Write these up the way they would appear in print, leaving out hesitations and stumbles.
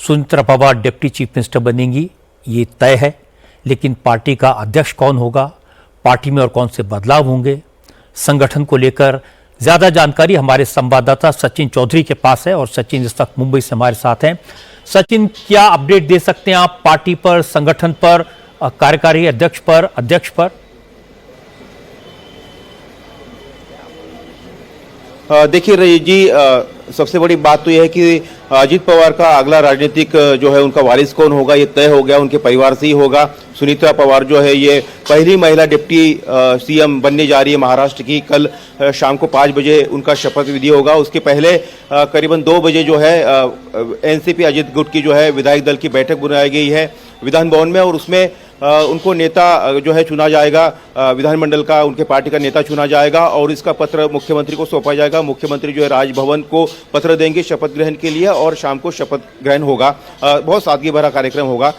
सुनीत्रा Pawar deputy chief minister बनेंगी, ये तय है। लेकिन पार्टी का अध्यक्ष कौन होगा, पार्टी में और कौन से बदलाव होंगे, संगठन को लेकर ज्यादा जानकारी हमारे संवाददाता सचिन चौधरी के पास है और सचिन इस वक्त मुंबई से हमारे साथ हैं। सचिन, क्या अपडेट दे सकते हैं आप पार्टी पर, संगठन पर, कार्यकारी अध्यक्ष पर? देखिए रही जी, सबसे बड़ी बात तो यह है कि अजीत पवार का अगला राजनीतिक जो है उनका वारिस कौन होगा ये तय हो गया, उनके परिवार से ही होगा। सुनीत्रा पवार जो है ये पहली महिला डिप्टी सीएम बनने जा रही है महाराष्ट्र की। कल शाम को 5 बजे उनका शपथ विधि होगा। उसके पहले करीबन 2 बजे जो है एनसीपी अजीत गुट की जो है विधायक दल की बैठक बुलाई गई है विधान भवन में, और उसमें उनको नेता जो है चुना जाएगा, विधानमंडल का उनके पार्टी का नेता चुना जाएगा और इसका पत्र मुख्यमंत्री को सौंपा जाएगा। मुख्यमंत्री जो है राजभवन को पत्र देंगे शपथ ग्रहण के लिए और शाम को शपथ ग्रहण होगा। बहुत सादगी भरा कार्यक्रम होगा,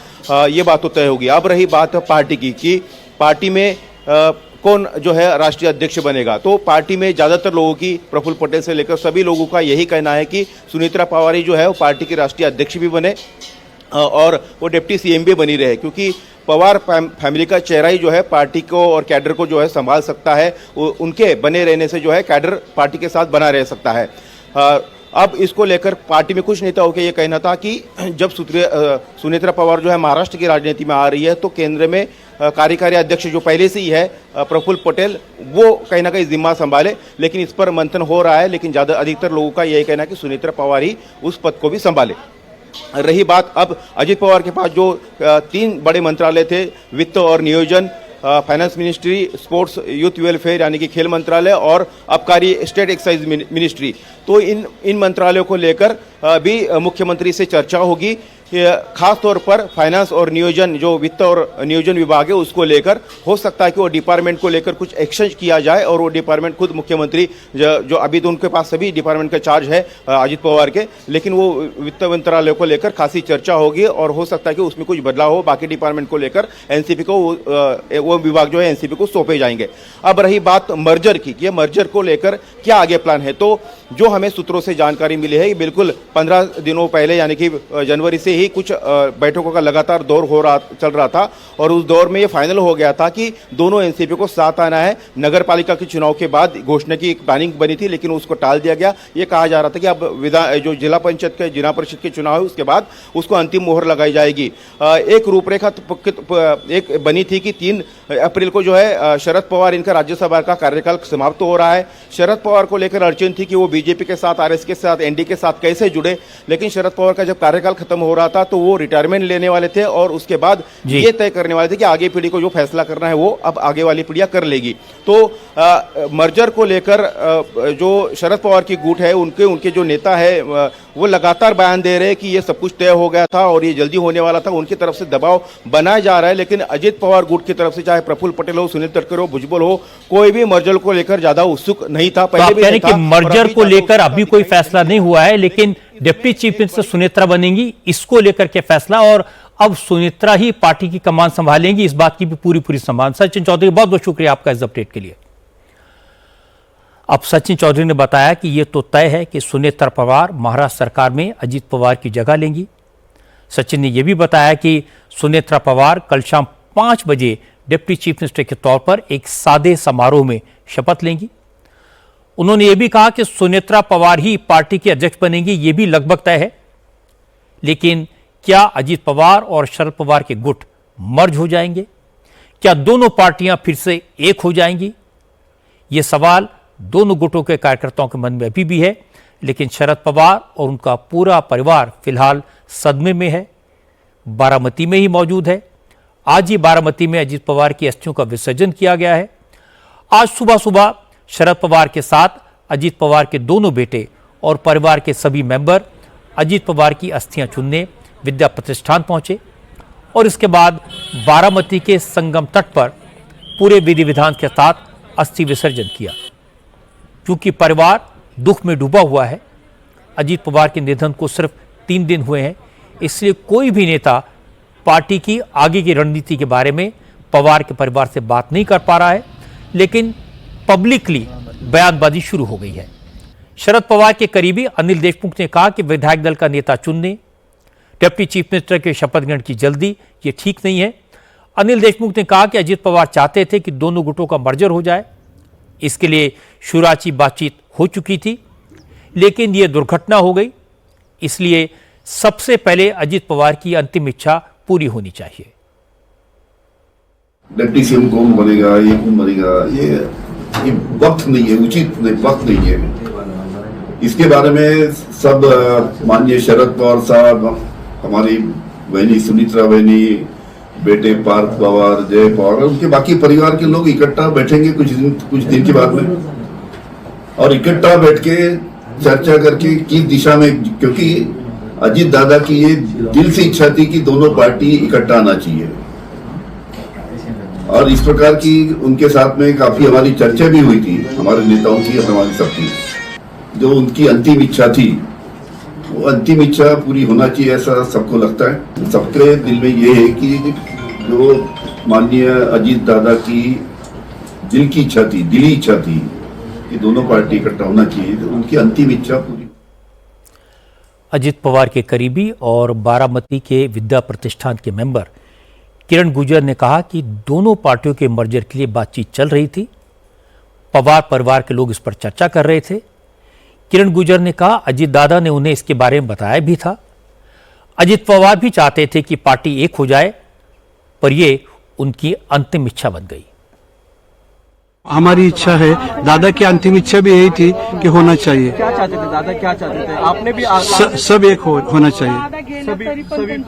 ये बात तो तय होगी। अब रही बात पार्टी की कि पार्टी में कौन जो है राष्ट्रीय अध्यक्ष बनेगा, तो पार्टी में ज़्यादातर लोगों की, प्रफुल्ल पटेल से लेकर सभी लोगों का यही कहना है कि सुनीत्रा पवार ही जो है वो पार्टी की राष्ट्रीय अध्यक्ष भी बने और वो डिप्टी सीएम भी बनी रहे, क्योंकि पवार फैमिली का चेहरा ही जो है पार्टी को और कैडर को जो है संभाल सकता है। उनके बने रहने से जो है कैडर पार्टी के साथ बना रह सकता है। अब इसको लेकर पार्टी में कुछ नेताओं के ये कहना था कि जब सुनीत्रा पवार जो है महाराष्ट्र की राजनीति में आ रही है तो केंद्र में कार्यकारी अध्यक्ष जो पहले से ही है प्रफुल्ल पटेल, वो कहीं ना कहीं जिम्मा संभाले। लेकिन इस पर मंथन हो रहा है, लेकिन अधिकतर लोगों का यही कहना है कि सुनीत्रा पवार ही उस पद को भी संभाले। रही बात अब अजीत पवार के पास जो 3 बड़े मंत्रालय थे, वित्त और नियोजन, finance ministry, sports youth welfare यानी कि खेल मंत्रालय और आबकारी स्टेट एक्साइज मिनिस्ट्री, तो इन मंत्रालयों को लेकर भी मुख्यमंत्री से चर्चा होगी। खास तौर पर फाइनेंस और नियोजन, जो वित्त और नियोजन विभाग है उसको लेकर हो सकता है कि वो डिपार्टमेंट को लेकर कुछ एक्शन किया जाए और वो डिपार्टमेंट खुद मुख्यमंत्री जो अभी तो उनके पास सभी डिपार्टमेंट का चार्ज है अजीत पवार के, लेकिन वो वित्त मंत्रालय को लेकर खासी चर्चा होगी और हो सकता है कि उसमें कुछ बदलाव हो। बाकी डिपार्टमेंट को लेकर एनसीपी को वो विभाग जो है एनसीपी को सौंपे जाएंगे। अब रही बात मर्जर की, ये मर्जर को लेकर क्या आगे प्लान है, तो जो हमें सूत्रों से जानकारी मिली है बिल्कुल 15 दिनों पहले यानी कि जनवरी से ही कुछ बैठकों का लगातार दौर चल रहा था और उस दौर में ये फाइनल हो गया था कि दोनों एनसीपी को साथ आना है। नगर पालिका के चुनाव के बाद घोषणा की एक प्लानिंग बनी थी, लेकिन उसको टाल दिया गया। ये कहा जा रहा था कि अब जो जिला पंचायत के जिला परिषद के चुनाव है उसके बाद उसको अंतिम मोहर लगाई जाएगी। एक रूपरेखा एक बनी थी कि 3 अप्रैल को जो है शरद पवार, इनका राज्यसभा का कार्यकाल समाप्त हो रहा है। शरद पवार को लेकर अड़चन थी कि वो बीजेपी के साथ, आरएस के साथ, एनडी के साथ कैसे जुड़े, लेकिन शरद पवार का जब कार्यकाल खत्म हो रहा था तो वो रिटायरमेंट लेने वाले थे और उसके बाद ये तय करने वाले थे कि आगे पीढ़ी को जो फैसला करना है वो अब आगे वाली पीढ़ियां कर लेगी। तो मर्जर को लेकर जो शरद पवार की गुट है, उनके जो नेता है वो लगातार बयान दे रहे हैं कि ये सब कुछ तय हो गया था और ये जल्दी होने वाला था। उनकी तरफ से दबाव बनाया जा रहा है, लेकिन अजीत पवार गुट की तरफ से चाहे प्रफुल्ल पटेल हो, सुनील तटकरे हो, भुजबल हो, कोई भी मर्जर को लेकर ज्यादा उत्सुक नहीं था। पहले भी कि मर्जर को लेकर अभी कोई फैसला नहीं हुआ है, लेकिन डिप्टी चीफ मिनिस्टर सुनीत्रा बनेंगी, इसको लेकर के फैसला, और अब सुनीत्रा ही पार्टी की कमान संभालेंगी, इस बात की भी पूरी संभाल। सचिन चौधरी, बहुत बहुत शुक्रिया आपका इस अपडेट के लिए। अब सचिन चौधरी ने बताया कि यह तो तय है कि सुनीत्रा पवार महाराष्ट्र सरकार में अजीत पवार की जगह लेंगी। सचिन ने यह भी बताया कि सुनीत्रा पवार कल शाम 5 बजे डिप्टी चीफ मिनिस्टर के तौर पर एक सादे समारोह में शपथ लेंगी। उन्होंने यह भी कहा कि सुनीत्रा पवार ही पार्टी के अध्यक्ष बनेंगी, यह भी लगभग तय है। लेकिन क्या अजीत पवार और शरद पवार के गुट मर्ज हो जाएंगे? क्या दोनों पार्टियां फिर से एक हो जाएंगी? यह सवाल दोनों गुटों के कार्यकर्ताओं के मन में अभी भी है, लेकिन शरद पवार और उनका पूरा परिवार फिलहाल सदमे में है, बारामती में ही मौजूद है। आज ही बारामती में अजीत पवार की अस्थियों का विसर्जन किया गया है। आज सुबह शरद पवार के साथ अजीत पवार के दोनों बेटे और परिवार के सभी मेंबर अजीत पवार की अस्थियां चुनने विद्या प्रतिष्ठान पहुंचे और इसके बाद बारामती के संगम तट पर पूरे विधि विधान के साथ अस्थि विसर्जन किया। क्योंकि परिवार दुख में डूबा हुआ है, अजीत पवार के निधन को सिर्फ 3 दिन हुए हैं, इसलिए कोई भी नेता पार्टी की आगे की रणनीति के बारे में पवार के परिवार से बात नहीं कर पा रहा है। लेकिन पब्लिकली बयानबाजी शुरू हो गई है। शरद पवार के करीबी अनिल देशमुख ने कहा कि विधायक दल का नेता चुनने, डिप्टी चीफ मिनिस्टर के शपथ ग्रहण की जल्दी ये ठीक नहीं है। अनिल देशमुख ने कहा कि अजित पवार चाहते थे कि दोनों गुटों का मर्जर हो जाए, इसके लिए शुरुआती बातचीत हो चुकी थी, लेकिन ये दुर्घटना हो गई। इसलिए सबसे पहले अजित पवार की अंतिम इच्छा पूरी होनी चाहिए। डिप्टी सीएम कौन बनेगा, ये कौन बनेगा, ये वक्त नहीं है, उचित नहीं, वक्त नहीं है। इसके बारे में सब माननीय शरद पवार साहब, हमारी बहनी सुनीत्रा बहनी, बेटे पार्थ पवार, जय पवार, उनके बाकी परिवार के लोग इकट्ठा बैठेंगे कुछ दिन के बाद में, और इकट्ठा बैठ के चर्चा करके किस दिशा में, क्योंकि अजित दादा की ये दिल से इच्छा थी कि दोनों पार्टी इकट्ठा आना चाहिए, और इस प्रकार की उनके साथ में काफी हमारी चर्चा भी हुई थी, हमारे नेताओं की और हमारी सबकी। जो उनकी अंतिम इच्छा थी, वो अंतिम इच्छा पूरी होना चाहिए, ऐसा सबको लगता है। सबके दिल में ये है कि जो माननीय अजित दादा की दिल की इच्छा थी, दिली इच्छा थी कि दोनों पार्टी इकट्ठा होना चाहिए, तो उनकी अंतिम इच्छा पूरी। अजित पवार के करीबी और बारामती के विद्या प्रतिष्ठान के मेंबर किरण गुर्जर ने कहा कि दोनों पार्टियों के मर्जर के लिए बातचीत चल रही थी। पवार परिवार के लोग इस पर चर्चा कर रहे थे। किरण गुर्जर ने कहा अजित दादा ने उन्हें इसके बारे में बताया भी था। अजित पवार भी चाहते थे कि पार्टी एक हो जाए, पर यह उनकी अंतिम इच्छा बन गई। हमारी इच्छा है, दादा की अंतिम इच्छा भी यही थी कि होना चाहिए। क्या चाहते थे दादा, क्या चाहते थे? आपने भी सब एक होना चाहिए, सभी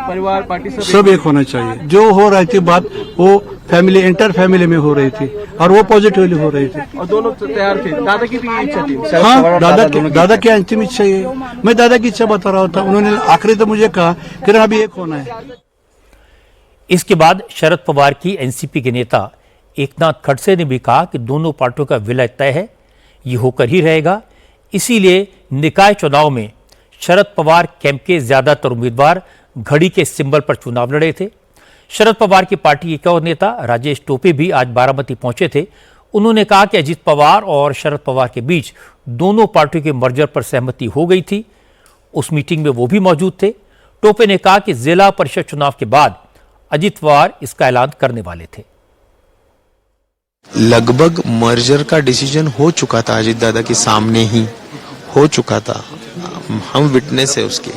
परिवार पार्टी सब एक होना चाहिए। जो हो रही थी बात, वो फैमिली इंटर फैमिली में हो रही थी और वो पॉजिटिवली हो रही थी, और दोनों तैयार थे। दादा की भी इच्छा थी। हाँ, दादा की अंतिम इच्छा ये, मैं दादा की इच्छा बता रहा था। उन्होंने आखिरी तो मुझे कहा कि अभी एक होना है। इसके बाद शरद पवार की एनसीपी के नेता एकनाथ खड़से ने भी कहा कि दोनों पार्टियों का विलय तय है, ये होकर ही रहेगा। इसीलिए निकाय चुनाव में शरद पवार कैंप के ज्यादातर उम्मीदवार घड़ी के सिंबल पर चुनाव लड़े थे। शरद पवार की पार्टी के एक और नेता राजेश टोपे भी आज बारामती पहुंचे थे। उन्होंने कहा कि अजित पवार और शरद पवार के बीच दोनों पार्टियों के मर्जर पर सहमति हो गई थी। उस मीटिंग में वो भी मौजूद थे। टोपे ने कहा कि जिला परिषद चुनाव के बाद अजित पवार इसका ऐलान करने वाले थे। लगभग मर्जर का डिसीजन हो चुका था, अजित दादा के सामने ही हो चुका था। हम विटनेस है उसके,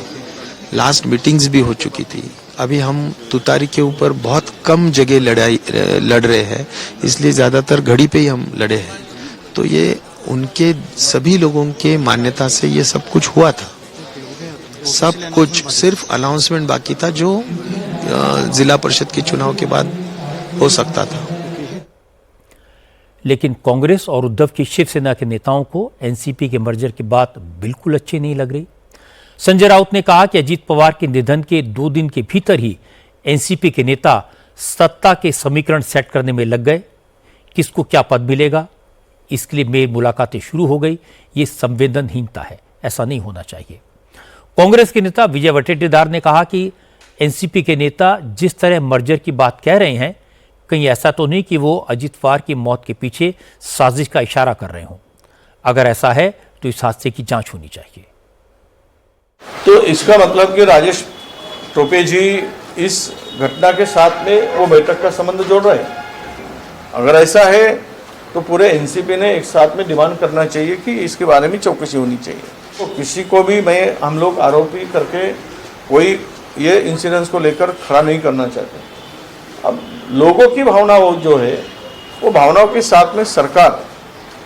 लास्ट मीटिंग्स भी हो चुकी थी। अभी हम तुतारी के ऊपर बहुत कम जगह लड़ रहे हैं, इसलिए ज्यादातर घड़ी पे ही हम लड़े हैं। तो ये उनके सभी लोगों के मान्यता से ये सब कुछ हुआ था। सब कुछ सिर्फ अनाउंसमेंट बाकी था, जो जिला परिषद के चुनाव के बाद हो सकता था। लेकिन कांग्रेस और उद्धव की शिवसेना के नेताओं को एनसीपी के मर्जर की बात बिल्कुल अच्छी नहीं लग रही। संजय राउत ने कहा कि अजित पवार के निधन के 2 दिन के भीतर ही एनसीपी के नेता सत्ता के समीकरण सेट करने में लग गए। किसको क्या पद मिलेगा, इसके लिए मेल मुलाकातें शुरू हो गई। ये संवेदनहीनता है, ऐसा नहीं होना चाहिए। कांग्रेस के नेता विजय वटेटीदार ने कहा कि एनसीपी के नेता जिस तरह मर्जर की बात कह रहे हैं, कहीं ऐसा तो नहीं कि वो अजित पवार की मौत के पीछे साजिश का इशारा कर रहे हों। अगर ऐसा है तो इस हादसे की जांच होनी चाहिए। तो इसका मतलब कि राजेश टोपे जी इस घटना के साथ में वो बैठक का संबंध जोड़ रहे हैं। अगर ऐसा है तो पूरे एनसीपी ने एक साथ में डिमांड करना चाहिए कि इसके बारे में चौकसी होनी चाहिए। तो किसी को भी हम लोग आरोपी करके कोई ये इंसिडेंस को लेकर खड़ा नहीं करना चाहते। अब लोगों की भावना वो जो है, वो भावनाओं के साथ में सरकार,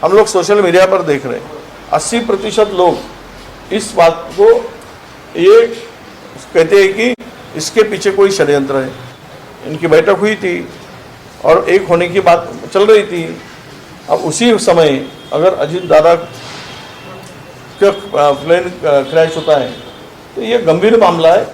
हम लोग सोशल मीडिया पर देख रहे हैं 80% लोग इस बात को ये कहते हैं कि इसके पीछे कोई षड्यंत्र है। इनकी बैठक हुई थी और एक होने की बात चल रही थी। अब उसी समय अगर अजित दादा का प्लेन क्रैश होता है तो ये गंभीर मामला है।